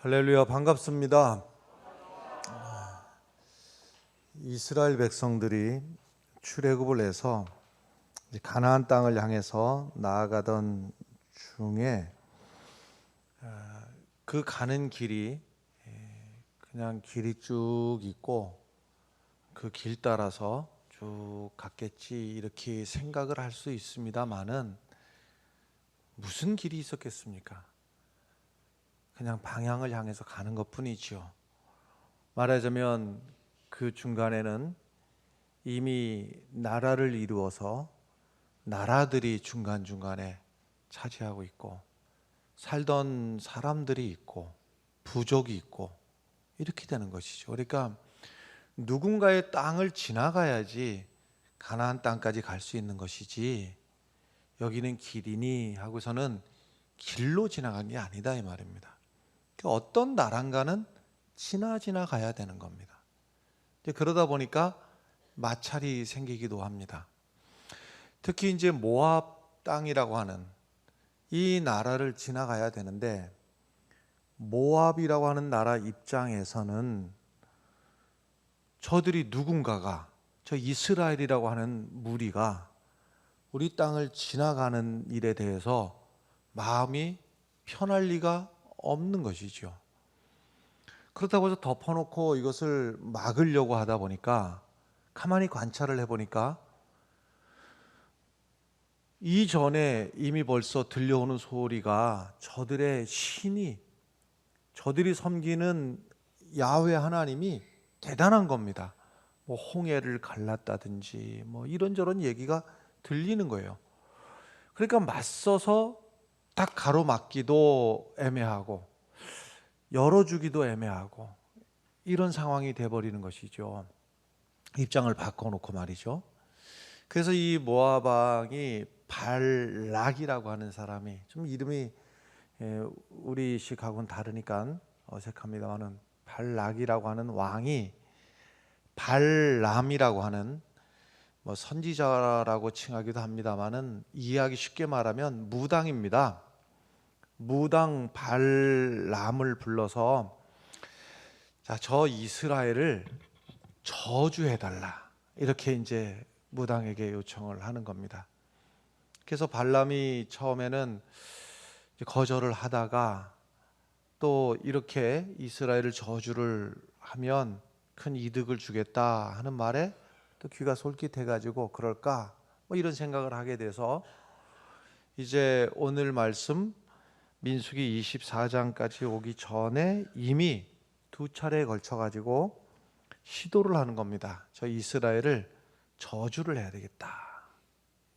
할렐루야, 반갑습니다. 이스라엘 백성들이 출애굽을 해서 가나안 땅을 향해서 나아가던 중에 그 가는 길이 그냥 길이 쭉 있고 그 길 따라서 쭉 갔겠지 이렇게 생각을 할 수 있습니다만은 무슨 길이 있었겠습니까? 그냥 방향을 향해서 가는 것뿐이지요. 말하자면 그 중간에는 이미 나라를 이루어서 나라들이 중간중간에 차지하고 있고 살던 사람들이 있고 부족이 있고 이렇게 되는 것이죠. 그러니까 누군가의 땅을 지나가야지 가나안 땅까지 갈 수 있는 것이지 여기는 길이니 하고서는 길로 지나간 게 아니다 이 말입니다. 어떤 나라인가는 지나가야 되는 겁니다. 그러다 보니까 마찰이 생기기도 합니다. 특히 이제 모압 땅이라고 하는 이 나라를 지나가야 되는데 모압이라고 하는 나라 입장에서는 저들이 누군가가 저 이스라엘이라고 하는 무리가 우리 땅을 지나가는 일에 대해서 마음이 편할 리가 없는 것이죠. 그렇다고 해서 덮어놓고 이것을 막으려고 하다 보니까 가만히 관찰을 해보니까 이전에 이미 벌써 들려오는 소리가 저들의 신이 저들이 섬기는 야훼 하나님이 대단한 겁니다. 뭐 홍해를 갈랐다든지 뭐 이런저런 얘기가 들리는 거예요. 그러니까 맞서서 딱 가로막기도 애매하고 열어주기도 애매하고 이런 상황이 돼버리는 것이죠. 입장을 바꿔놓고 말이죠. 그래서 이 모압 왕이 발락이라고 하는 사람이 좀 이름이 우리식하고는 다르니까 어색합니다만은 발락이라고 하는 왕이 발람이라고 하는 뭐 선지자라고 칭하기도 합니다만은 이해하기 쉽게 말하면 무당입니다. 무당 발람을 불러서 자, 저 이스라엘을 저주해달라 이렇게 이제 무당에게 요청을 하는 겁니다. 그래서 발람이 처음에는 거절을 하다가 또 이렇게 이스라엘을 저주를 하면 큰 이득을 주겠다 하는 말에 또 귀가 솔깃해가지고 그럴까 뭐 이런 생각을 하게 돼서 이제 오늘 말씀 민수기 24장까지 오기 전에 이미 두 차례에 걸쳐가지고 시도를 하는 겁니다. 저 이스라엘을 저주를 해야 되겠다.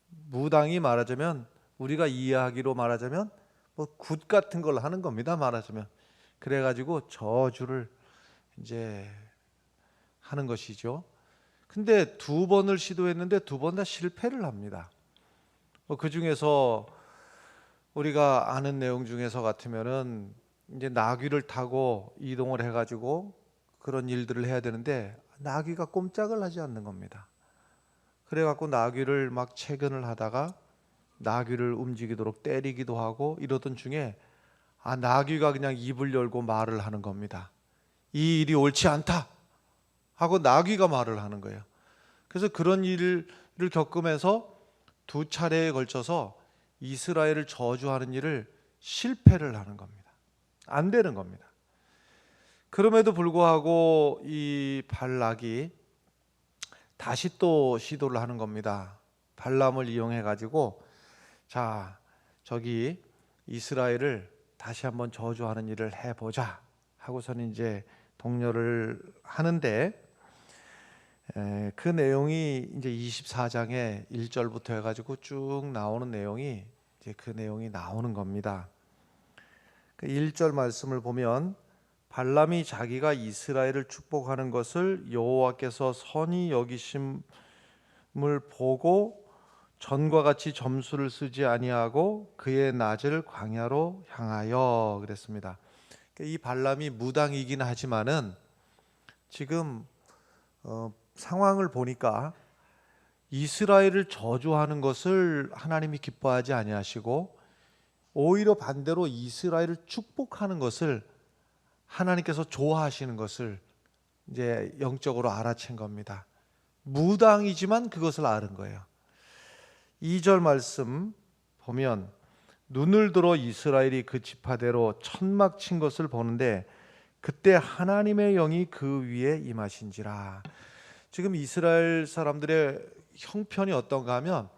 무당이 말하자면 우리가 이해하기로 말하자면 뭐 굿 같은 걸 하는 겁니다. 말하자면 그래가지고 저주를 이제 하는 것이죠. 근데 두 번을 시도했는데 두 번 다 실패를 합니다. 그 중에서 우리가 아는 내용 중에서 같으면은 이제 나귀를 타고 이동을 해가지고 그런 일들을 해야 되는데 나귀가 꼼짝을 하지 않는 겁니다. 그래갖고 나귀를 막 채근을 하다가 나귀를 움직이도록 때리기도 하고 이러던 중에 나귀가 그냥 입을 열고 말을 하는 겁니다. 이 일이 옳지 않다 하고 나귀가 말을 하는 거예요. 그래서 그런 일을 겪으면서 두 차례에 걸쳐서 이스라엘을 저주하는 일을 실패를 하는 겁니다. 안 되는 겁니다. 그럼에도 불구하고 이 발락이 다시 또 시도를 하는 겁니다. 발람을 이용해 가지고 자, 저기 이스라엘을 다시 한번 저주하는 일을 해보자 하고서는 이제 독려를 하는데 그 내용이 이제 24장의 1절부터 해가지고 쭉 나오는 내용이 이제 그 내용이 나오는 겁니다. 그 1절 말씀을 보면 발람이 자기가 이스라엘을 축복하는 것을 여호와께서 선히 여기심을 보고 전과 같이 점수를 쓰지 아니하고 그의 낯을 광야로 향하여 그랬습니다. 이 발람이 무당이긴 하지만은 지금 상황을 보니까 이스라엘을 저주하는 것을 하나님이 기뻐하지 아니하시고 오히려 반대로 이스라엘을 축복하는 것을 하나님께서 좋아하시는 것을 이제 영적으로 알아챈 겁니다. 무당이지만 그것을 아는 거예요. 2절 말씀 보면 눈을 들어 이스라엘이 그 지파대로 천막 친 것을 보는데 그때 하나님의 영이 그 위에 임하신지라. 지금 이스라엘 사람들의 형편이 어떤가 하면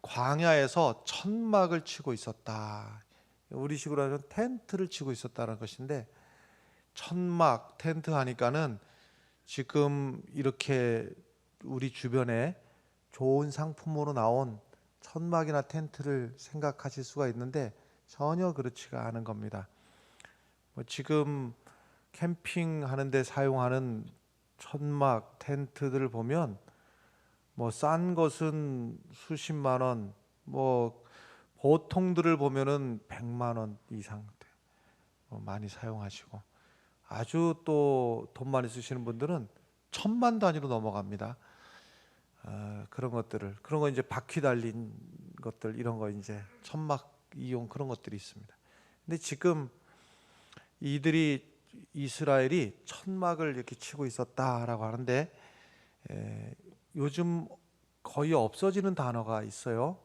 광야에서 천막을 치고 있었다. 우리식으로 하면 텐트를 치고 있었다는 것인데, 천막, 텐트 하니까는 지금 이렇게 우리 주변에 좋은 상품으로 나온 천막이나 텐트를 생각하실 수가 있는데 전혀 그렇지가 않은 겁니다. 지금 캠핑하는데 사용하는 천막, 텐트들을 보면 싼 것은 수십만 원, 보통들을 보면은 100만 원 이상 많이 사용하시고, 아주 또 돈 많이 쓰시는 분들은 천만 단위로 넘어갑니다. 그런 거 이제 바퀴 달린 것들, 이런 거 이제 천막 이용 그런 것들이 있습니다. 근데 지금 이스라엘이 천막을 이렇게 치고 있었다라고 하는데, 요즘 거의 없어지는 단어가 있어요.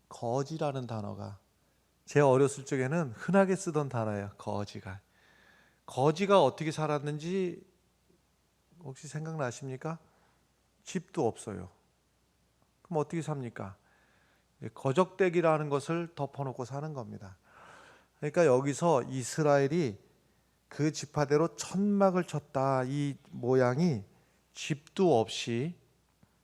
거지라는 단어가. 제 어렸을 적에는 흔하게 쓰던 단어예요. 거지가 어떻게 살았는지 혹시 생각나십니까? 집도 없어요. 그럼 어떻게 삽니까? 거적대기라는 것을 덮어놓고 사는 겁니다. 그러니까 여기서 이스라엘이 그 지파대로 천막을 쳤다. 이 모양이 집도 없이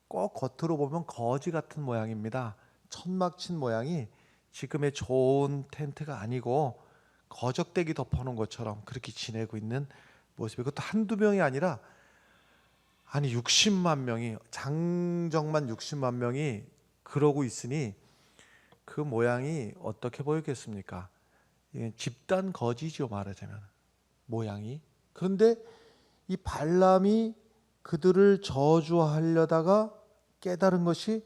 꼭 겉으로 보면 거지 같은 모양입니다. 천막 친 모양이 지금의 좋은 텐트가 아니고 거적대기 덮어놓은 것처럼 그렇게 지내고 있는 모습이, 그것도 한두 명이 아니라 60만 명이, 장정만 60만 명이 그러고 있으니 그 모양이 어떻게 보이겠습니까? 집단 거지죠, 말하자면 모양이. 그런데 이 발람이 그들을 저주하려다가 깨달은 것이,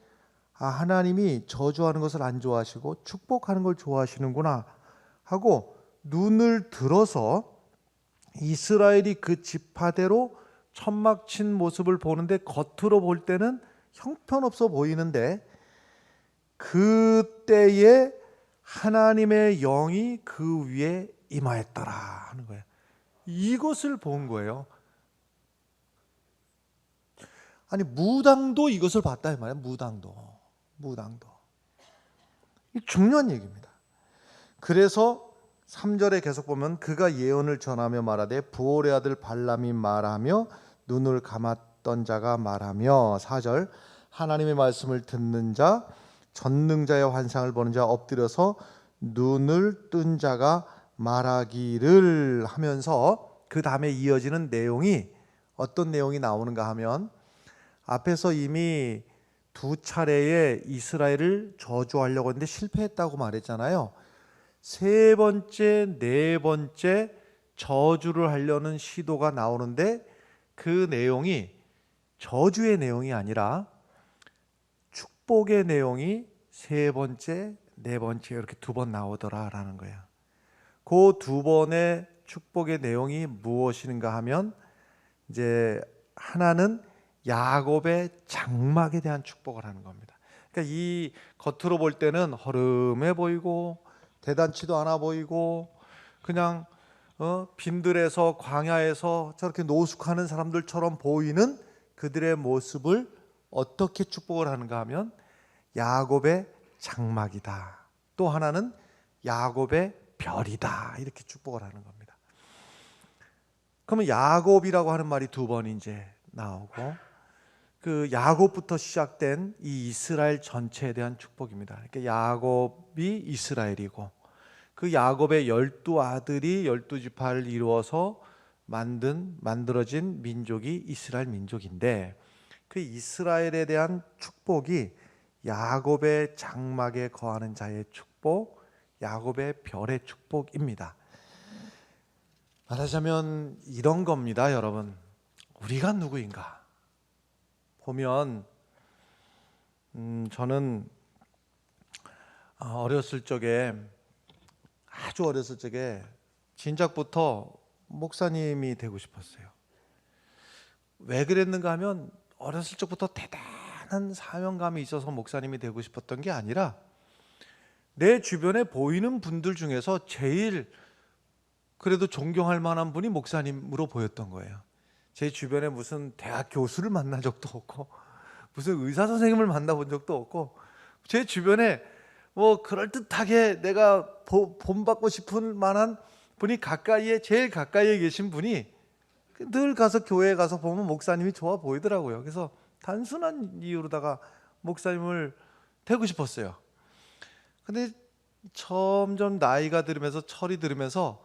하나님이 저주하는 것을 안 좋아하시고 축복하는 걸 좋아하시는구나 하고 눈을 들어서 이스라엘이 그 지파대로 천막 친 모습을 보는데, 겉으로 볼 때는 형편없어 보이는데 그때에 하나님의 영이 그 위에 임하였더라 하는 거예요. 이것을 본 거예요. 아니, 무당도 이것을 봤다 이 말이에요. 무당도. 이 중요한 얘기입니다. 그래서 3절에 계속 보면 그가 예언을 전하며 말하되 부올의 아들 발람이 말하며 눈을 감았던 자가 말하며, 4절 하나님의 말씀을 듣는 자, 전능자의 환상을 보는 자, 엎드려서 눈을 뜬 자가 말하기를 하면서 그 다음에 이어지는 내용이 어떤 내용이 나오는가 하면, 앞에서 이미 2차례의 이스라엘을 저주하려고 했는데 실패했다고 말했잖아요. 3번째, 4번째 저주를 하려는 시도가 나오는데 그 내용이 저주의 내용이 아니라 축복의 내용이 3번째, 4번째 이렇게 2번 나오더라라는 거예요. 그 2번의 축복의 내용이 무엇인가 하면, 이제 하나는 야곱의 장막에 대한 축복을 하는 겁니다. 그러니까 이 겉으로 볼 때는 허름해 보이고 대단치도 않아 보이고 그냥 빈들에서 광야에서 저렇게 노숙하는 사람들처럼 보이는 그들의 모습을 어떻게 축복을 하는가 하면 야곱의 장막이다. 또 하나는 야곱의 별이다. 이렇게 축복을 하는 겁니다. 그러면 야곱이라고 하는 말이 2번 이제 나오고, 그 야곱부터 시작된 이 이스라엘 전체에 대한 축복입니다. 그러니까 야곱이 이스라엘이고 그 야곱의 12아들이 12지파를 이루어서 만들어진 민족이 이스라엘 민족인데, 그 이스라엘에 대한 축복이 야곱의 장막에 거하는 자의 축복, 야곱의 별의 축복입니다. 말하자면 이런 겁니다, 여러분. 우리가 누구인가 보면, 저는 어렸을 적에, 아주 어렸을 적에 진작부터 목사님이 되고 싶었어요. 왜 그랬는가 하면 어렸을 적부터 대단한 사명감이 있어서 목사님이 되고 싶었던 게 아니라 내 주변에 보이는 분들 중에서 제일 그래도 존경할 만한 분이 목사님으로 보였던 거예요. 제 주변에 무슨 대학 교수를 만난 적도 없고 무슨 의사 선생님을 만나본 적도 없고 제 주변에 뭐 그럴듯하게 내가 본받고 싶은 만한 분이 제일 가까이에 계신 분이 늘 가서 교회에 가서 보면 목사님이 좋아 보이더라고요. 그래서 단순한 이유로다가 목사님을 되고 싶었어요. 근데 점점 나이가 들으면서 철이 들으면서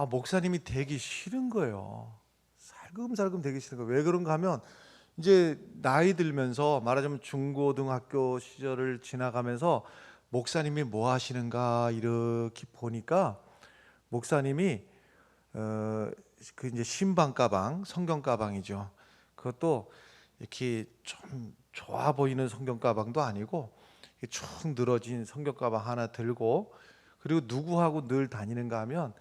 목사님이 되기 싫은 거예요. 살금살금 되기 싫은 거예요. 왜 그런가 하면 이제 나이 들면서 말하자면 중고등학교 시절을 지나가면서 목사님이 뭐 하시는가 이렇게 보니까 목사님이 그 이제 신방 가방, 성경 가방이죠. 그것도 이렇게 좀 좋아 보이는 성경 가방도 아니고 쭉 늘어진 성경 가방 하나 들고 그리고 누구하고 늘 다니는가 하면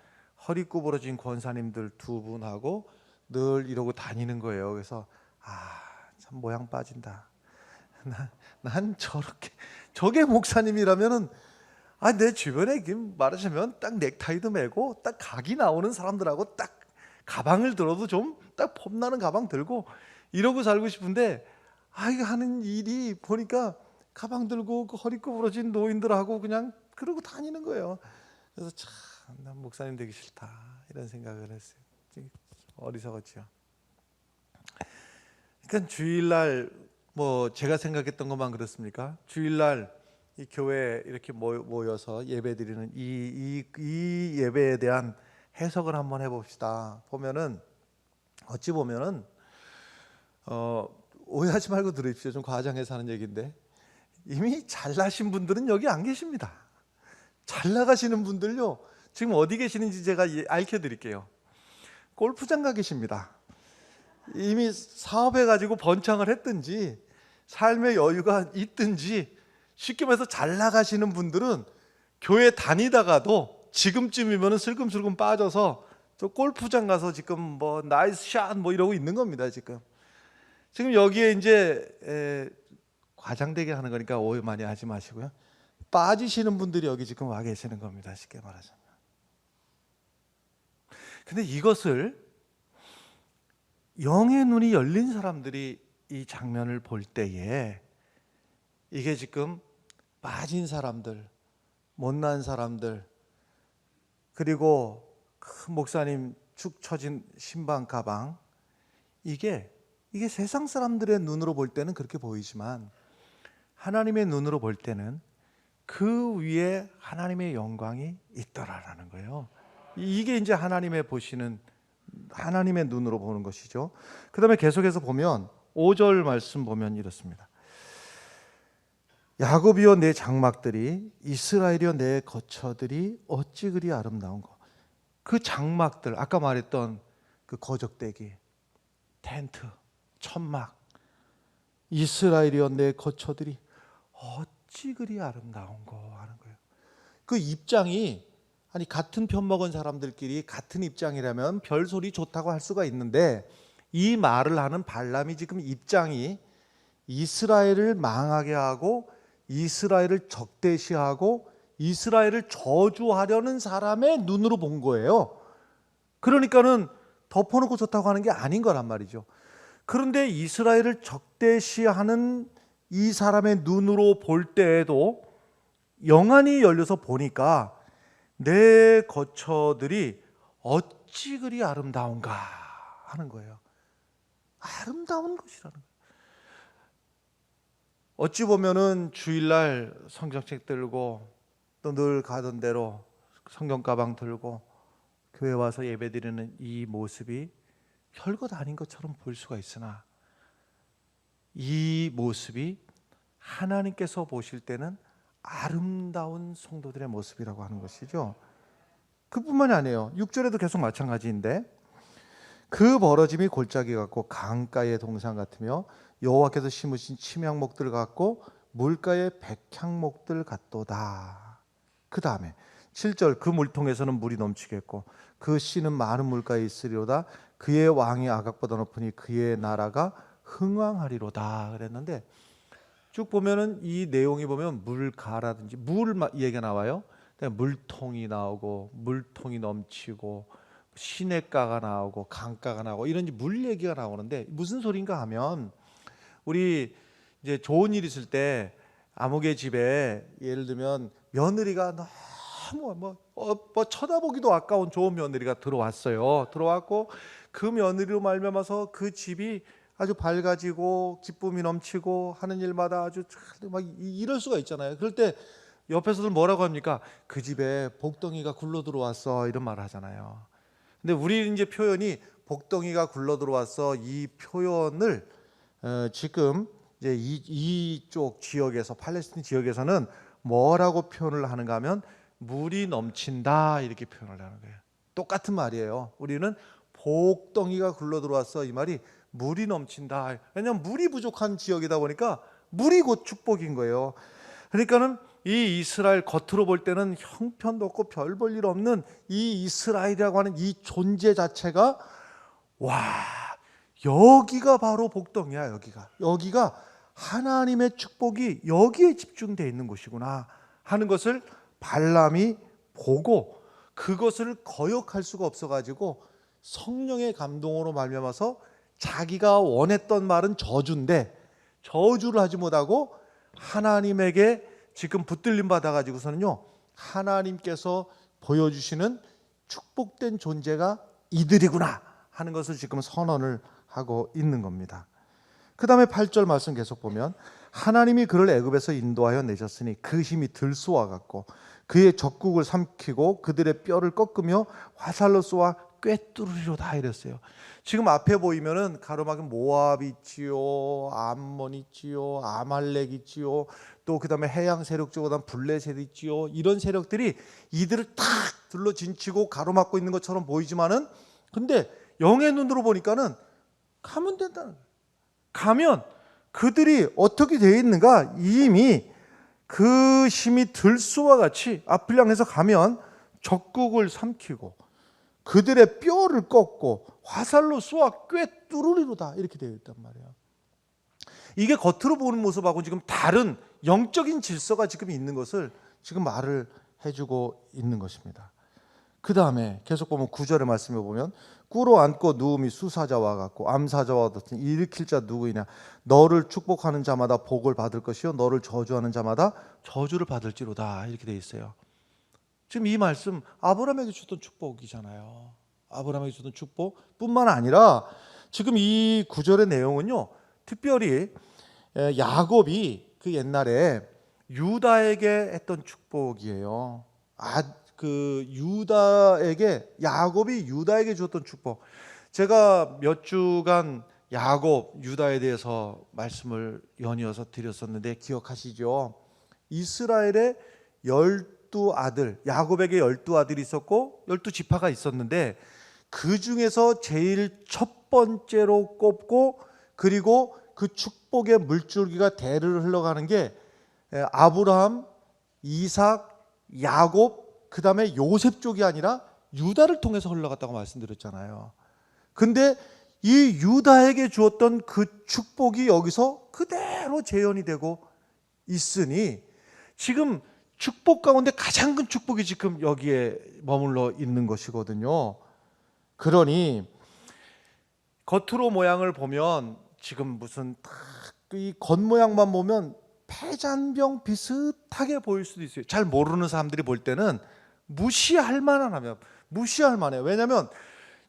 허리 구부러진 권사님들 두 분하고 늘 이러고 다니는 거예요. 그래서 참 모양 빠진다. 난 저게 목사님이라면은 내 주변에 말하자면 딱 넥타이도 매고 딱 각이 나오는 사람들하고 딱 가방을 들어도 좀 딱 폼나는 가방 들고 이러고 살고 싶은데 이거 하는 일이 보니까 가방 들고 그 허리 구부러진 노인들하고 그냥 그러고 다니는 거예요. 그래서 참 난 목사님 되기 싫다 이런 생각을 했어요. 어리석었죠. 그러니까 주일날 뭐 제가 생각했던 것만 그렇습니까? 주일날 이 교회에 이렇게 모여서 예배드리는 이 예배에 대한 해석을 한번 해봅시다. 어찌 보면은 오해하지 말고 들으십시오. 좀 과장해서 하는 얘기인데 이미 잘나신 분들은 여기 안 계십니다. 잘 나가시는 분들요 지금 어디 계시는지 제가 알려드릴게요. 골프장 가 계십니다. 이미 사업해가지고 번창을 했든지 삶의 여유가 있든지 쉽게 말해서 잘 나가시는 분들은 교회 다니다가도 지금쯤이면 슬금슬금 빠져서 저 골프장 가서 지금 뭐 나이스 샷 뭐 이러고 있는 겁니다. 지금 여기에 이제 과장되게 하는 거니까 오해 많이 하지 마시고요. 빠지시는 분들이 여기 지금 와 계시는 겁니다. 쉽게 말하자면. 근데 이것을 영의 눈이 열린 사람들이 이 장면을 볼 때에 이게 지금 빠진 사람들, 못난 사람들, 그리고 큰 목사님 축 처진 신방 가방, 이게 세상 사람들의 눈으로 볼 때는 그렇게 보이지만 하나님의 눈으로 볼 때는 그 위에 하나님의 영광이 있더라라는 거예요. 이게 이제 하나님의 눈으로 보는 것이죠. 그 다음에 계속해서 보면 5절 말씀 보면 이렇습니다. 야곱이여 내 장막들이, 이스라엘이여 내 거처들이 어찌 그리 아름다운고. 그 장막들, 아까 말했던 그 거적대기, 텐트, 천막, 이스라엘이여 내 거처들이 어찌 그리 아름다운고 하는 거예요. 그 입장이 같은 편 먹은 사람들끼리 같은 입장이라면 별소리 좋다고 할 수가 있는데 이 말을 하는 발람이 지금 입장이 이스라엘을 망하게 하고 이스라엘을 적대시하고 이스라엘을 저주하려는 사람의 눈으로 본 거예요. 그러니까는 덮어놓고 좋다고 하는 게 아닌 거란 말이죠. 그런데 이스라엘을 적대시하는 이 사람의 눈으로 볼 때에도 영안이 열려서 보니까 내 거처들이 어찌 그리 아름다운가 하는 거예요. 아름다운 것이라는 거예요. 어찌 보면은 주일날 성경책 들고 또 늘 가던 대로 성경 가방 들고 교회 와서 예배드리는 이 모습이 별것 아닌 것처럼 보일 수가 있으나 이 모습이 하나님께서 보실 때는 아름다운 성도들의 모습이라고 하는 것이죠. 그뿐만이 아니에요. 6절에도 계속 마찬가지인데 그 벌어짐이 골짜기 같고 강가의 동산 같으며 여호와께서 심으신 침향목들 같고 물가의 백향목들 같도다. 그 다음에 7절 그 물통에서는 물이 넘치겠고 그 씨는 많은 물가에 있으리로다. 그의 왕이 아각보다 높으니 그의 나라가 흥왕하리로다 그랬는데, 쭉 보면은 이 내용이 보면 물가라든지 물 얘기가 나와요. 물통이 나오고 물통이 넘치고 시냇가가 나오고 강가가 나오고 이런 물 얘기가 나오는데, 무슨 소린가 하면 우리 이제 좋은 일 있을 때 아무개 집에 예를 들면 며느리가 너무 뭐 쳐다보기도 아까운 좋은 며느리가 들어왔고 그 며느리로 말미암아서 그 집이 아주 밝아지고 기쁨이 넘치고 하는 일마다 아주 막 이럴 수가 있잖아요. 그럴 때 옆에서들 뭐라고 합니까? 그 집에 복덩이가 굴러 들어왔어, 이런 말을 하잖아요. 근데 우리 이제 표현이 복덩이가 굴러 들어왔어, 이 표현을 지금 이제 이쪽 지역에서, 팔레스틴 지역에서는 뭐라고 표현을 하는가 하면 물이 넘친다, 이렇게 표현을 하는 거예요. 똑같은 말이에요. 우리는 복덩이가 굴러 들어왔어, 이 말이 물이 넘친다. 왜냐하면 물이 부족한 지역이다 보니까 물이 곧 축복인 거예요. 그러니까는 이 이스라엘, 겉으로 볼 때는 형편도 없고 별 볼 일 없는 이 이스라엘이라고 하는 이 존재 자체가, 와, 여기가 바로 복덩이야. 여기가 하나님의 축복이 여기에 집중되어 있는 곳이구나 하는 것을 발람이 보고, 그것을 거역할 수가 없어가지고 성령의 감동으로 말미암아서 자기가 원했던 말은 저주인데 저주를 하지 못하고 하나님에게 지금 붙들림 받아가지고서는요, 하나님께서 보여주시는 축복된 존재가 이들이구나 하는 것을 지금 선언을 하고 있는 겁니다. 그 다음에 8절 말씀 계속 보면, 하나님이 그를 애굽에서 인도하여 내셨으니 그 힘이 들소와 같고 그의 적국을 삼키고 그들의 뼈를 꺾으며 화살로 쏘아 꿰뚫으리로다 이랬어요. 지금 앞에 보이면은 가로막은 모압 있지요, 암몬 있지요, 아말렉 있지요, 또 그 다음에 해양 세력 쪽으로 블레셋 있지요. 이런 세력들이 이들을 탁 둘러 진치고 가로막고 있는 것처럼 보이지만은, 근데 영의 눈으로 보니까는 가면 된다는 거예요. 가면 그들이 어떻게 되어 있는가, 이미 그 힘이 들소와 같이 앞을 향해서 가면 적국을 삼키고 그들의 뼈를 꺾고 화살로 쏘아 꿰뚫으리로다 이렇게 되어 있단 말이에요. 이게 겉으로 보는 모습하고 지금 다른 영적인 질서가 지금 있는 것을 지금 말을 해주고 있는 것입니다. 그 다음에 계속 보면 9절의 말씀에 보면, 꿇어 앉고 누움이 수사자와 같고 암사자와 같은 일으킬 자 누구이냐, 너를 축복하는 자마다 복을 받을 것이요 너를 저주하는 자마다 저주를 받을지로다 이렇게 되어 있어요. 지금 이 말씀 아브라함에게 줬던 축복이잖아요. 아브라함에게 줬던 축복뿐만 아니라 지금 이 9절의 내용은요, 특별히 야곱이 그 옛날에 유다에게 했던 축복이에요. 야곱이 유다에게 줬던 축복. 제가 몇 주간 야곱, 유다에 대해서 말씀을 연이어서 드렸었는데 기억하시죠? 이스라엘의 12아들, 야곱에게 12아들이 있었고 12지파가 있었는데 그 중에서 제일 첫 번째로 꼽고, 그리고 그 축복의 물줄기가 대를 흘러가는 게 아브라함, 이삭, 야곱, 그 다음에 요셉 쪽이 아니라 유다를 통해서 흘러갔다고 말씀드렸잖아요. 근데 이 유다에게 주었던 그 축복이 여기서 그대로 재현이 되고 있으니, 지금 축복 가운데 가장 큰 축복이 지금 여기에 머물러 있는 것이거든요. 그러니 겉으로 모양을 보면 지금 무슨 이 겉모양만 보면 폐잔병 비슷하게 보일 수도 있어요. 잘 모르는 사람들이 볼 때는 무시할 만해요. 왜냐하면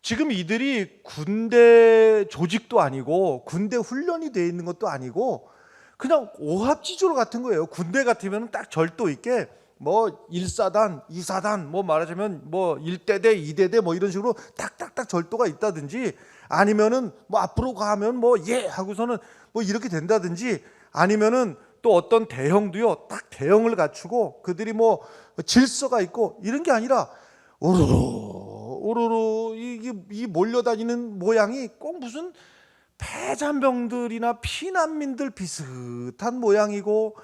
지금 이들이 군대 조직도 아니고 군대 훈련이 되어 있는 것도 아니고 그냥 오합지졸 같은 거예요. 군대 같으면 딱 절도 있게 뭐 1사단, 2사단, 뭐 말하자면 뭐 1대대, 2대대 뭐 이런 식으로 딱딱딱 절도가 있다든지, 아니면은 뭐 앞으로 가면 뭐 예 하고서는 뭐 이렇게 된다든지, 아니면은 또 어떤 대형도요 딱 대형을 갖추고 그들이 뭐 질서가 있고 이런 게 아니라 오로로 이 몰려다니는 모양이 꼭 무슨 폐잔병들이나 피난민들 비슷한 모양이고,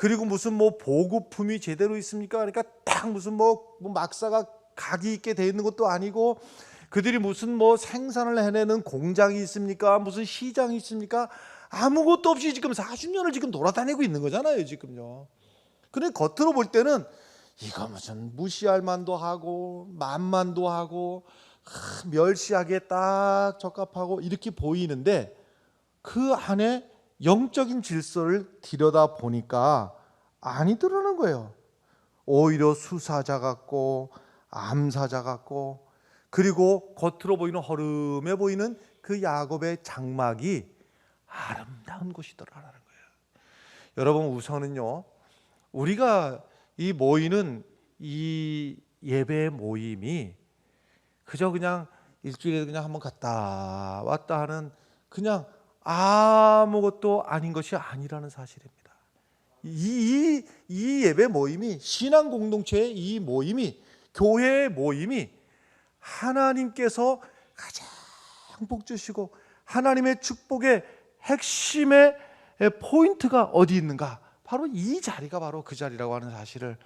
그리고 무슨 뭐 보급품이 제대로 있습니까? 그러니까 딱 무슨 뭐 막사가 각이 있게 돼 있는 것도 아니고, 그들이 무슨 뭐 생산을 해내는 공장이 있습니까? 무슨 시장이 있습니까? 아무것도 없이 지금 40년을 지금 돌아다니고 있는 거잖아요, 지금요. 그런데 겉으로 볼 때는 이거 무슨 무시할 만도 하고 만만도 하고 멸시하기에 딱 적합하고 이렇게 보이는데, 그 안에 영적인 질서를 들여다 보니까 아니더라는 거예요. 오히려 수사자 같고 암사자 같고, 그리고 겉으로 보이는 허름해 보이는 그 야곱의 장막이 아름다운 곳이더라라는 거예요. 여러분, 우선은요, 우리가 이 모이는 이 예배 모임이 그저 그냥 일주일에 그냥 한번 갔다 왔다 하는 그냥 아무것도 아닌 것이 아니라는 사실입니다. 이 예배 모임이, 신앙 공동체의 이 모임이, 교회의 모임이 하나님께서 가장 복 주시고 하나님의 축복의 핵심의 포인트가 어디 있는가? 바로 이 자리가 바로 그 자리라고 하는 사실을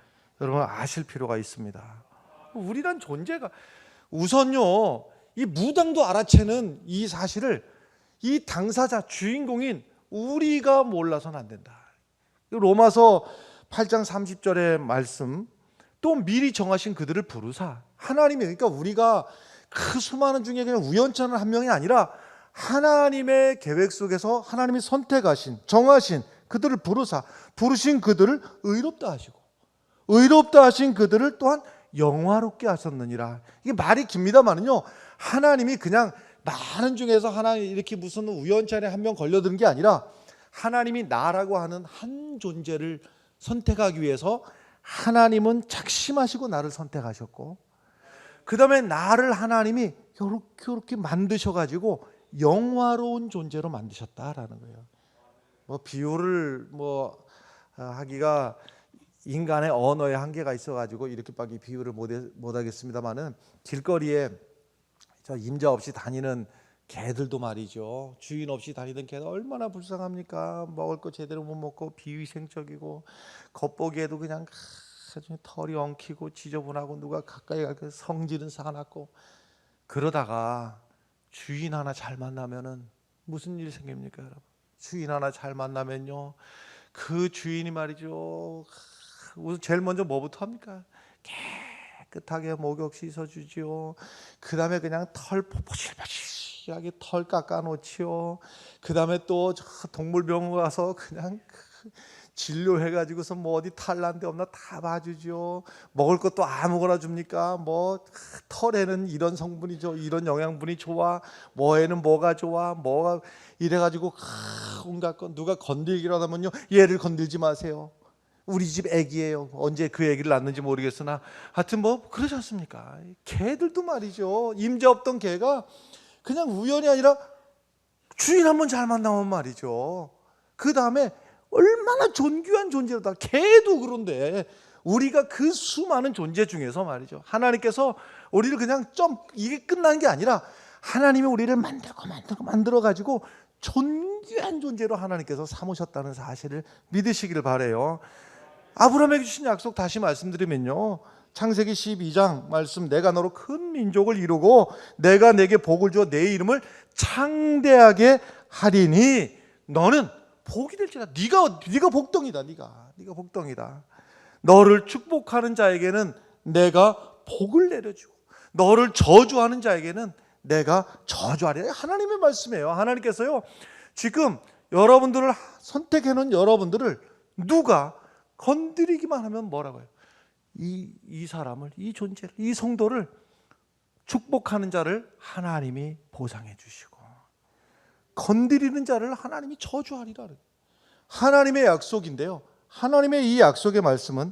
여러분 아실 필요가 있습니다. 우리란 존재가, 우선요, 이 무당도 알아채는 이 사실을 이 당사자, 주인공인 우리가 몰라서는 안 된다. 로마서 8장 30절의 말씀, 또 미리 정하신 그들을 부르사, 하나님이, 그러니까 우리가 그 수많은 중에 그냥 우연찮은 한 명이 아니라 하나님의 계획 속에서 하나님이 선택하신, 정하신 그들을 부르사, 부르신 그들을 의롭다 하시고, 의롭다 하신 그들을 또한 영화롭게 하셨느니라. 이게 말이 깁니다만은요, 하나님이 그냥 많은 중에서 하나 이렇게 무슨 우연찮게 한 명 걸려드는 게 아니라, 하나님이 나라고 하는 한 존재를 선택하기 위해서 하나님은 작심하시고 나를 선택하셨고, 그 다음에 나를 하나님이 이렇게 만드셔가지고 영화로운 존재로 만드셨다라는 거예요. 뭐 비유를 하기가 인간의 언어의 한계가 있어가지고 이렇게밖에 비유를 못하겠습니다만은, 길거리에 저 임자 없이 다니는 개들도 말이죠, 주인 없이 다니던 개가 얼마나 불쌍합니까? 먹을 거 제대로 못 먹고 비위생적이고, 겉보기에도 그냥 털이 엉키고 지저분하고, 누가 가까이 가서 성질은 사납고, 그러다가 주인 하나 잘 만나면은 무슨 일 생깁니까, 여러분? 주인 하나 잘 만나면요, 그 주인이 말이죠, 우선 제일 먼저 뭐부터 합니까? 깨끗하게 목욕 씻어주지요. 그 다음에 그냥 털 포실포실하게 털 깎아놓지요. 그 다음에 또 동물병원 가서 그냥 진료해가지고서 뭐 어디 탈난 데 없나 다 봐주죠. 먹을 것도 아무거나 줍니까? 뭐 털에는 이런 성분이 좋아, 이런 영양분이 좋아, 뭐에는 뭐가 좋아, 뭐가 이래가지고 온갖 건, 누가 건들기라도 하면요, 얘를 건들지 마세요, 우리 집 애기예요. 언제 그 애기를 낳는지 모르겠으나 하여튼 뭐 그러지 않습니까? 개들도 말이죠, 임자 없던 개가 그냥 우연이 아니라 주인 한번 잘 만나면 말이죠, 그 다음에 얼마나 존귀한 존재로다. 개도 그런데 우리가 그 수많은 존재 중에서 말이죠, 하나님께서 우리를 그냥 이게 끝난 게 아니라 하나님이 우리를 만들어 가지고 존귀한 존재로 하나님께서 삼으셨다는 사실을 믿으시기를 바라요. 아브라함에게 주신 약속 다시 말씀드리면요, 창세기 12장 말씀, 내가 너로 큰 민족을 이루고 내가 내게 복을 주어 내 이름을 창대하게 하리니 너는 복이 될지라. 네가 복덩이다. 네가 복덩이다. 너를 축복하는 자에게는 내가 복을 내려주고 너를 저주하는 자에게는 내가 저주하리라. 하나님의 말씀이에요. 하나님께서요, 지금 여러분들을 선택해 놓은 여러분들을 누가 건드리기만 하면 뭐라고 해요? 이 사람을, 이 존재를, 이 성도를 축복하는 자를 하나님이 보상해 주시고, 건드리는 자를 하나님이 저주하리라. 하나님의 약속인데요, 하나님의 이 약속의 말씀은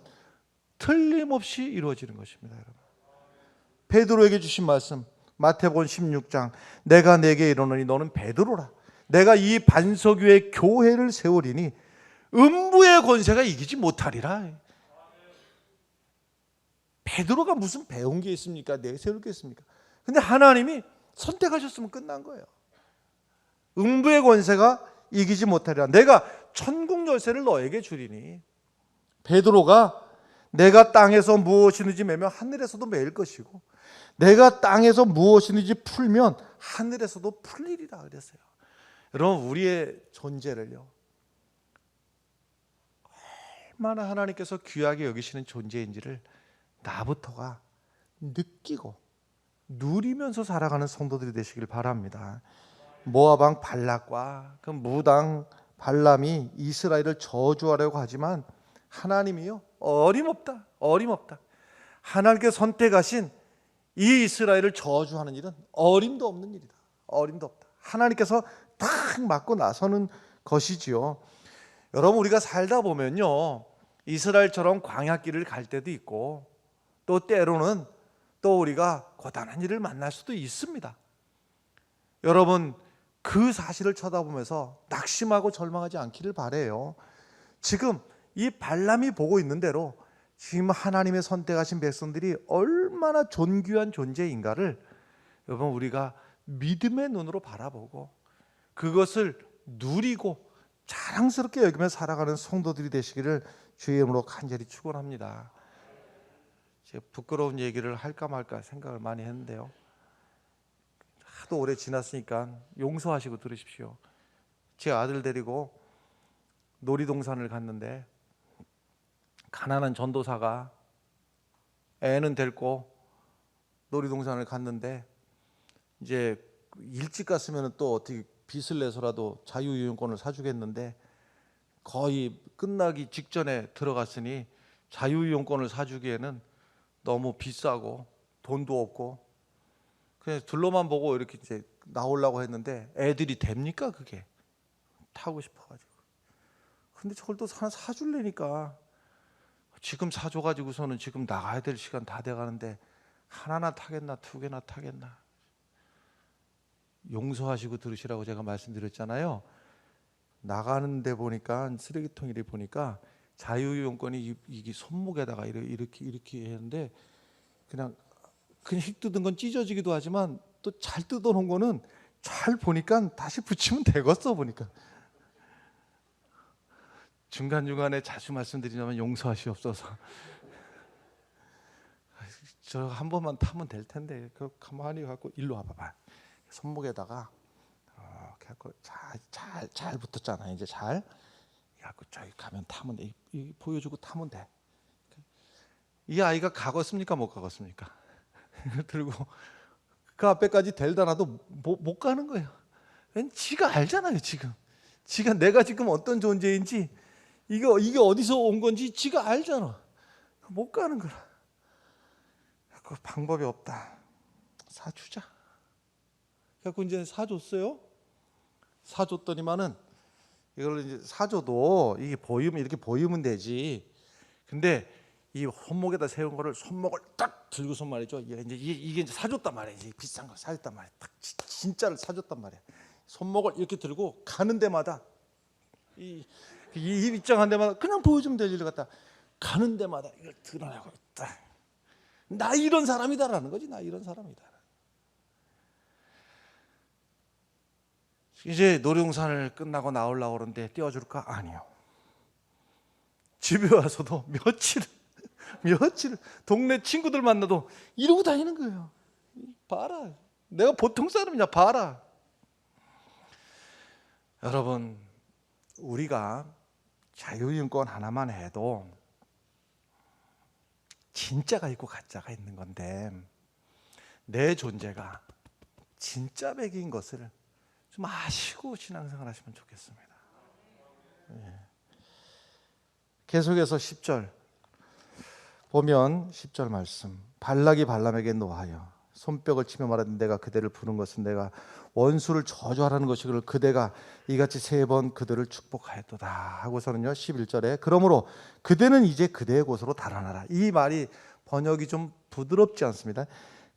틀림없이 이루어지는 것입니다. 여러분, 베드로에게 주신 말씀, 마태복음 16장, 내가 내게 이르노니 너는 베드로라. 내가 이 반석 위에 교회를 세우리니 음부의 권세가 이기지 못하리라. 베드로가 무슨 배운 게 있습니까? 내세울 게 있습니까? 근데 하나님이 선택하셨으면 끝난 거예요. 음부의 권세가 이기지 못하리라. 내가 천국 열쇠를 너에게 주리니 베드로가 내가 땅에서 무엇이든지 매면 하늘에서도 매일 것이고 내가 땅에서 무엇이든지 풀면 하늘에서도 풀리리라 그랬어요. 여러분, 우리의 존재를요, 얼마나 하나님께서 귀하게 여기시는 존재인지를 나부터가 느끼고 누리면서 살아가는 성도들이 되시길 바랍니다. 모압 왕 발락과 그 무당 발람이 이스라엘을 저주하려고 하지만 하나님이요, 어림없다. 하나님께 선택하신 이 이스라엘을 저주하는 일은 어림도 없는 일이다. 어림도 없다. 하나님께서 딱 맞고 나서는 것이지요. 여러분, 우리가 살다 보면요, 이스라엘처럼 광야길을 갈 때도 있고 또 때로는 또 우리가 고단한 일을 만날 수도 있습니다. 여러분, 그 사실을 쳐다보면서 낙심하고 절망하지 않기를 바라요. 지금 이 발람이 보고 있는 대로 지금 하나님의 선택하신 백성들이 얼마나 존귀한 존재인가를 여러분, 우리가 믿음의 눈으로 바라보고 그것을 누리고 자랑스럽게 여기며 살아가는 성도들이 되시기를 주의 이름으로 간절히 축원합니다. 제가 부끄러운 얘기를 할까 말까 생각을 많이 했는데요, 하도 오래 지났으니까 용서하시고 들으십시오. 제 아들 데리고 놀이동산을 갔는데 가난한 전도사가 애는 데리고 놀이동산을 갔는데 이제 일찍 갔으면 또 어떻게 빚을 내서라도 자유이용권을 사주겠는데 거의 끝나기 직전에 들어갔으니 자유이용권을 사주기에는 너무 비싸고 돈도 없고 그냥 둘러만 보고 이렇게 이제 나오려고 했는데 애들이 됩니까? 그게 타고 싶어가지고. 근데 저걸 또 사줄래니까 지금 사줘가지고서는 지금 나가야 될 시간 다 돼가는데 하나나 타겠나 두 개나 타겠나. 용서하시고 들으시라고 제가 말씀드렸잖아요. 나가는데 보니까 쓰레기통 이렇게 보니까 자유이용권이 이게 손목에다가 이렇게 했는데 그냥 휙 뜯은 건 찢어지기도 하지만 또 잘 뜯어놓은 거는 잘 보니까 다시 붙이면 되겠어. 보니까 중간중간에 자주 말씀드리자면 용서하시옵소서. 저 한 번만 타면 될 텐데 그 가만히 갖고 일로 와봐봐. 손목에다가 이렇게 갖고 잘 붙었잖아. 이제 잘 갖고 저기 가면 타면 돼. 보여주고 타면 돼. 이 아이가 가겠습니까? 못 가겠습니까? 들고 그 앞에까지 데려다 놔도 못 가는 거예요. 왜냐면 지가 알잖아요. 지가 내가 지금 어떤 존재인지 이게 어디서 온 건지 지가 알잖아. 못 가는 거라. 그 방법이 없다. 사주자. 그래서 이제 사줬어요. 사줬더니만은 이걸 이제 사줘도 이게 이렇게 보이면 되지. 근데 이 손목에다 세운 거를 손목을 딱 들고서 말이죠. 이게 이제 사줬단 말이야. 이제 비싼 거 사줬단 말이야. 딱 진짜를 사줬단 말이야. 손목을 이렇게 들고 가는 데마다 이 입장한 데마다 그냥 보여주면 될 일을 갖다 가는 데마다 이걸 드러내고 있다. 나 이런 사람이다라는 거지. 나 이런 사람이다. 이제 놀이동산을 끝나고 나오려고 그러는데 띄워줄까? 아니요. 집에 와서도 며칠 동네 친구들 만나도 이러고 다니는 거예요. 봐라. 내가 보통 사람이냐 봐라. 여러분, 우리가 자유인권 하나만 해도 진짜가 있고 가짜가 있는 건데 내 존재가 진짜 백인 것을 좀 아시고 신앙생활 하시면 좋겠습니다. 계속해서 10절 보면 10절 말씀, 발락이 발람에게 노하여 손뼉을 치며 말하되 내가 그대를 부른 것은 내가 원수를 저주하라는 것이거늘 그대가 이같이 3번 그들을 축복하였도다 하고서는요 11절에 그러므로 그대는 이제 그대의 곳으로 달아나라. 이 말이 번역이 좀 부드럽지 않습니다.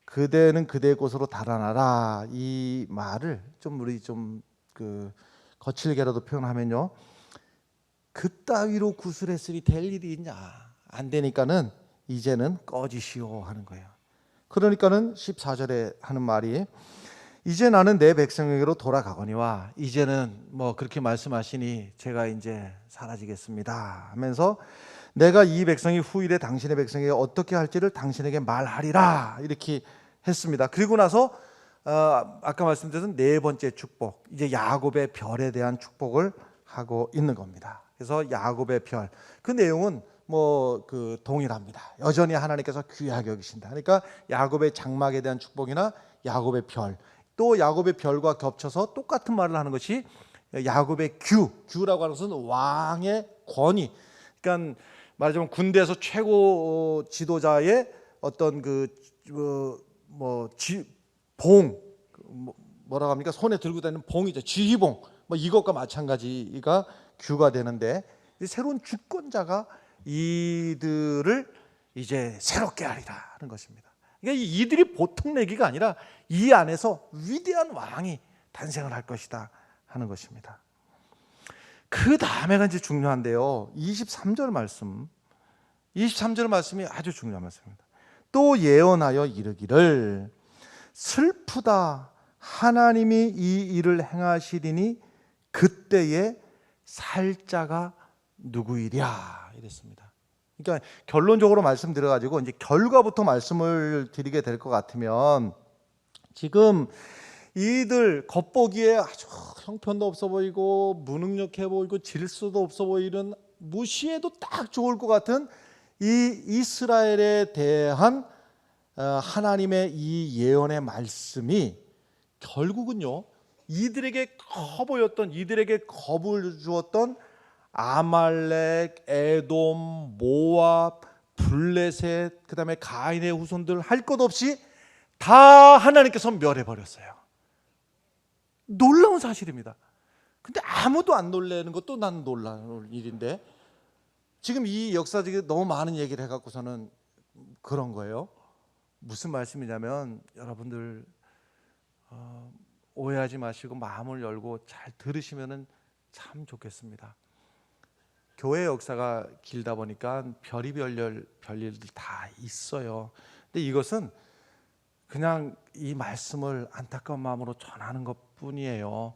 그대는 그대의 곳으로 달아나라. 이 말을 좀 우리 좀 거칠게라도 표현하면요, 그따위로 구슬했으니 될 일이 있냐, 안 되니까는 이제는 꺼지시오 하는 거예요. 그러니까는 14절에 하는 말이 이제 나는 내 백성에게로 돌아가거니와 이제는 뭐 그렇게 말씀하시니 제가 이제 사라지겠습니다 하면서 내가 이 백성이 후일에 당신의 백성에게 어떻게 할지를 당신에게 말하리라 이렇게 했습니다. 그리고 나서 아까 말씀드린 네 번째 축복, 이제 야곱의 별에 대한 축복을 하고 있는 겁니다. 그래서 야곱의 별, 그 내용은 동일합니다. 여전히 하나님께서 귀하게 여기신다. 그러니까 야곱의 장막에 대한 축복이나 야곱의 별, 또 야곱의 별과 겹쳐서 똑같은 말을 하는 것이 야곱의 규라고 하는 것은 왕의 권위. 그러니까 말하자면 군대에서 최고 지도자의 어떤 뭐라고 합니까? 손에 들고 다니는 봉이죠. 지휘봉. 이것과 마찬가지가 규가 되는데, 새로운 주권자가 이들을 이제 새롭게 하리라 하는 것입니다. 그러니까 이들이 보통 내기가 아니라 이 안에서 위대한 왕이 탄생을 할 것이다 하는 것입니다. 그 다음에가 이제 중요한데요. 23절 말씀이 아주 중요한 말씀입니다. 또 예언하여 이르기를 슬프다 하나님이 이 일을 행하시리니 그때에 살자가 누구이랴 이랬습니다. 그러니까 결론적으로 말씀드려가지고 이제 결과부터 말씀을 드리게 될 것 같으면, 지금 이들 겉보기에 아주 형편도 없어 보이고 무능력해 보이고 질서도 없어 보이는, 무시해도 딱 좋을 것 같은 이 이스라엘에 대한 하나님의 이 예언의 말씀이 결국은요, 이들에게 겁을 주었던 아말렉, 에돔, 모압, 블레셋, 그 다음에 가인의 후손들 할 것 없이 다 하나님께서 멸해버렸어요. 놀라운 사실입니다. 근데 아무도 안 놀라는 것도 난 놀라운 일인데, 지금 이 역사적인 너무 많은 얘기를 해갖고서는 그런 거예요. 무슨 말씀이냐면, 여러분들 오해하지 마시고 마음을 열고 잘 들으시면 참 좋겠습니다. 교회 역사가 길다 보니까 별일들 다 있어요. 근데 이것은 그냥 이 말씀을 안타까운 마음으로 전하는 것뿐이에요.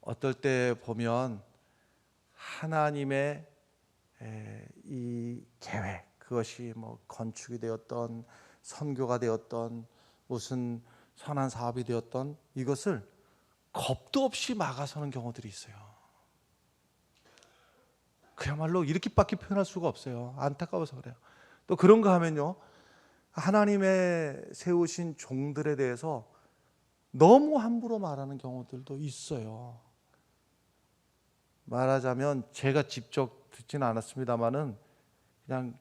어떨 때 보면 하나님의 이 계획, 그것이 건축이 되었던 선교가 되었던 무슨 선한 사업이 되었던, 이것을 겁도 없이 막아서는 경우들이 있어요. 그야말로 이렇게밖에 표현할 수가 없어요. 안타까워서 그래요. 또 그런가 하면요, 하나님의 세우신 종들에 대해서 너무 함부로 말하는 경우들도 있어요. 말하자면 제가 직접 듣지는 않았습니다만은 그냥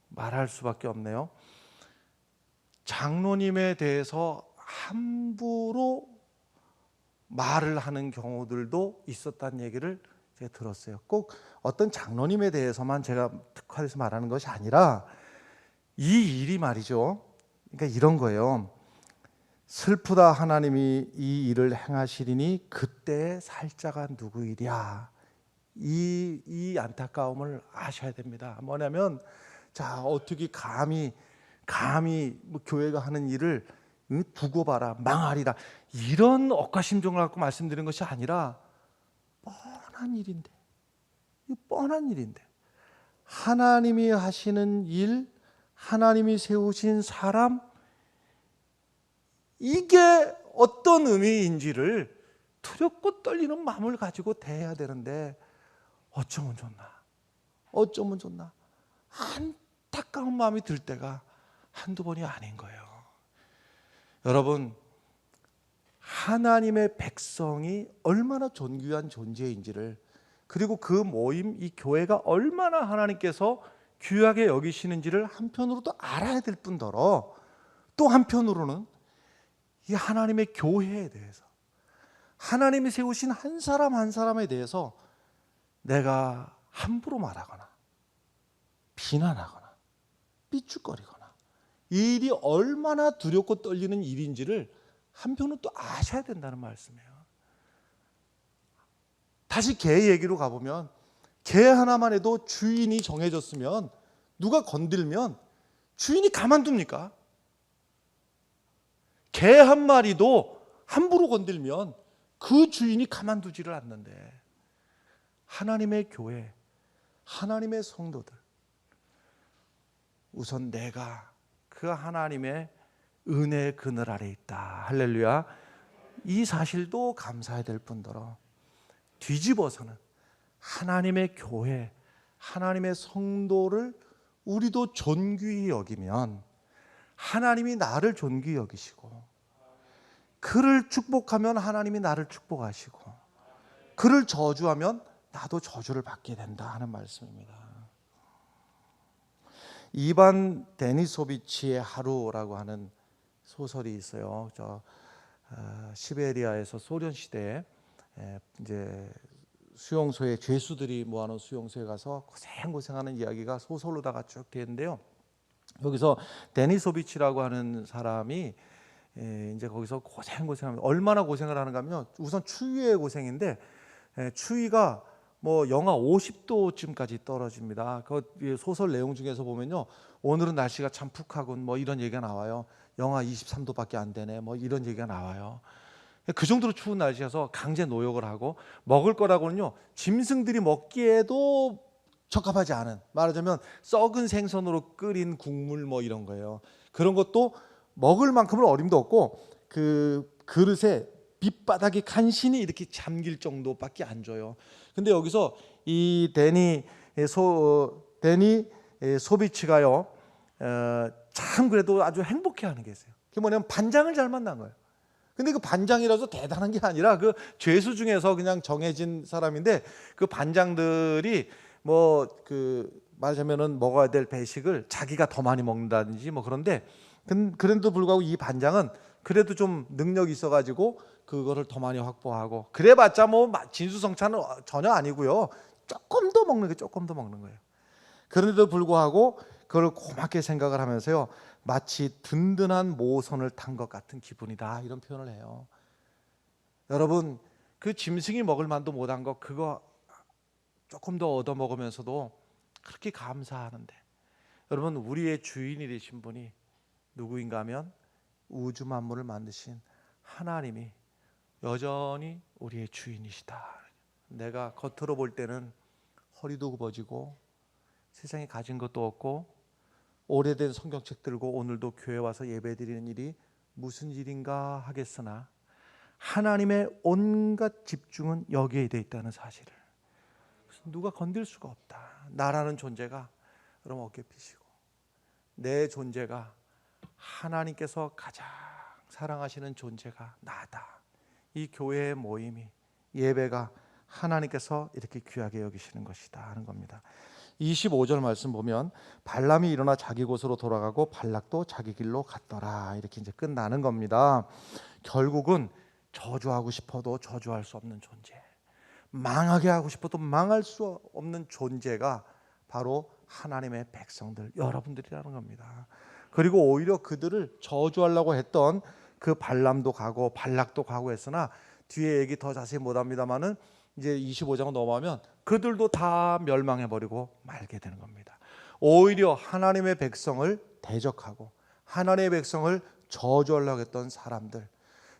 말할 수밖에 없네요. 장로님에 대해서 함부로 말을 하는 경우들도 있었다는 얘기를 제가 들었어요. 꼭 어떤 장로님에 대해서만 제가 특화해서 말하는 것이 아니라 이 일이 말이죠. 그러니까 이런 거예요. 슬프다 하나님이 이 일을 행하시리니 그때 살자가 누구이랴. 이 안타까움을 아셔야 됩니다. 뭐냐면, 자, 어떻게 감히 교회가 하는 일을 두고 봐라, 망하리라, 이런 억가심정을 갖고 말씀드리는 것이 아니라 뻔한 일인데 하나님이 하시는 일, 하나님이 세우신 사람, 이게 어떤 의미인지를 두렵고 떨리는 마음을 가지고 대해야 되는데 어쩌면 좋나 안타까운 마음이 들 때가 한두 번이 아닌 거예요. 여러분, 하나님의 백성이 얼마나 존귀한 존재인지를, 그리고 그 모임, 이 교회가 얼마나 하나님께서 귀하게 여기시는지를 한편으로도 알아야 될 뿐더러, 또 한편으로는 이 하나님의 교회에 대해서, 하나님이 세우신 한 사람 한 사람에 대해서 내가 함부로 말하거나 비난하거나 삐죽거리거나, 이 일이 얼마나 두렵고 떨리는 일인지를 한편으로 또 아셔야 된다는 말씀이에요. 다시 개 얘기로 가보면, 개 하나만 해도 주인이 정해졌으면 누가 건들면 주인이 가만둡니까? 개 한 마리도 함부로 건들면 그 주인이 가만두지를 않는데, 하나님의 교회, 하나님의 성도들, 우선 내가 그 하나님의 은혜의 그늘 아래 있다. 할렐루야. 이 사실도 감사해야 될 뿐더러 뒤집어서는 하나님의 교회, 하나님의 성도를 우리도 존귀히 여기면 하나님이 나를 존귀히 여기시고, 그를 축복하면 하나님이 나를 축복하시고, 그를 저주하면 나도 저주를 받게 된다 하는 말씀입니다. 이반 데니소비치의 하루라고 하는 소설이 있어요. 시베리아에서 소련 시대에 이제 수용소에 죄수들이 모아놓은 수용소에 가서 고생하는 이야기가 소설로다가 쭉 되는데요. 여기서 데니소비치라고 하는 사람이 이제 거기서 고생합니다. 얼마나 고생을 하는가 하면 우선 추위의 고생인데, 추위가 뭐 영하 50도쯤까지 떨어집니다. 그 소설 내용 중에서 보면요, 오늘은 날씨가 참 푹하군 뭐 이런 얘기가 나와요. 영하 23도밖에 안 되네 뭐 이런 얘기가 나와요. 그 정도로 추운 날씨여서 강제 노역을 하고, 먹을 거라고는요 짐승들이 먹기에도 적합하지 않은, 말하자면 썩은 생선으로 끓인 국물 뭐 이런 거예요. 그런 것도 먹을 만큼은 어림도 없고, 그 그릇에 밑바닥이 간신히 이렇게 잠길 정도밖에 안 줘요. 근데 여기서 이 데니 소비치가요, 참 그래도 아주 행복해하는 게 있어요. 그게 뭐냐면 반장을 잘 만난 거예요. 근데 그 반장이라서 대단한 게 아니라 그 죄수 중에서 그냥 정해진 사람인데, 그 반장들이 뭐 말하자면은 먹어야 될 배식을 자기가 더 많이 먹는다든지 뭐 그런데, 그런데도 불구하고 이 반장은 그래도 좀 능력이 있어가지고 그거를 더 많이 확보하고, 그래봤자 뭐 진수성찬은 전혀 아니고요. 조금 더 먹는 거예요. 그런데도 불구하고 그걸 고맙게 생각을 하면서요, 마치 든든한 모선을 탄 것 같은 기분이다 이런 표현을 해요. 여러분, 그 짐승이 먹을 만도 못한 거 그거 조금 더 얻어 먹으면서도 그렇게 감사하는데, 여러분, 우리의 주인이 되신 분이 누구인가 하면 우주 만물을 만드신 하나님이 여전히 우리의 주인이시다. 내가 겉으로 볼 때는 허리도 굽어지고 세상에 가진 것도 없고 오래된 성경책 들고 오늘도 교회 와서 예배드리는 일이 무슨 일인가 하겠으나, 하나님의 온갖 집중은 여기에 돼 있다는 사실을, 누가 건들 수가 없다. 나라는 존재가 여러분 어깨 피시고, 내 존재가 하나님께서 가장 사랑하시는 존재가 나다. 이 교회의 모임이, 예배가 하나님께서 이렇게 귀하게 여기시는 것이다 하는 겁니다. 25절 말씀 보면 발람이 일어나 자기 곳으로 돌아가고 발락도 자기 길로 갔더라. 이렇게 이제 끝나는 겁니다. 결국은 저주하고 싶어도 저주할 수 없는 존재, 망하게 하고 싶어도 망할 수 없는 존재가 바로 하나님의 백성들, 여러분들이라는 겁니다. 그리고 오히려 그들을 저주하려고 했던 그 발람도 가고 발락도 가고 했으나, 뒤에 얘기 더 자세히 못합니다만은 이제 25장 넘어가면 그들도 다 멸망해버리고 말게 되는 겁니다. 오히려 하나님의 백성을 대적하고 하나님의 백성을 저주하려고 했던 사람들,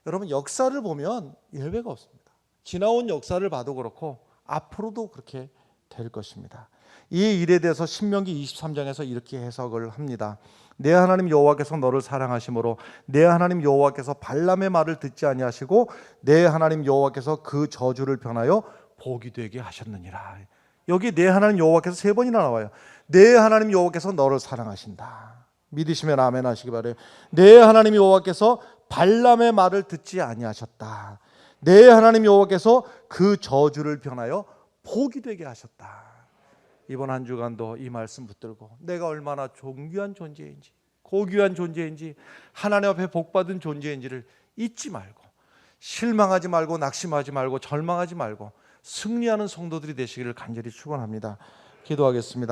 여러분 역사를 보면 예외가 없습니다. 지나온 역사를 봐도 그렇고 앞으로도 그렇게 될 것입니다. 이 일에 대해서 신명기 23장에서 이렇게 해석을 합니다. 내 하나님 여호와께서 너를 사랑하심으로 내 하나님 여호와께서 발람의 말을 듣지 아니하시고 내 하나님 여호와께서 그 저주를 변하여 복이 되게 하셨느니라. 여기 내 하나님 여호와께서 3번이나 나와요. 내 하나님 여호와께서 너를 사랑하신다. 믿으시면 아멘 하시기 바라요. 내 하나님 여호와께서 발람의 말을 듣지 아니하셨다. 내 하나님 여호와께서 그 저주를 변하여 복이 되게 하셨다. 이번 한 주간도 이 말씀 붙들고 내가 얼마나 존귀한 존재인지, 고귀한 존재인지, 하나님 앞에 복받은 존재인지를 잊지 말고, 실망하지 말고, 낙심하지 말고, 절망하지 말고 승리하는 성도들이 되시기를 간절히 축원합니다. 기도하겠습니다.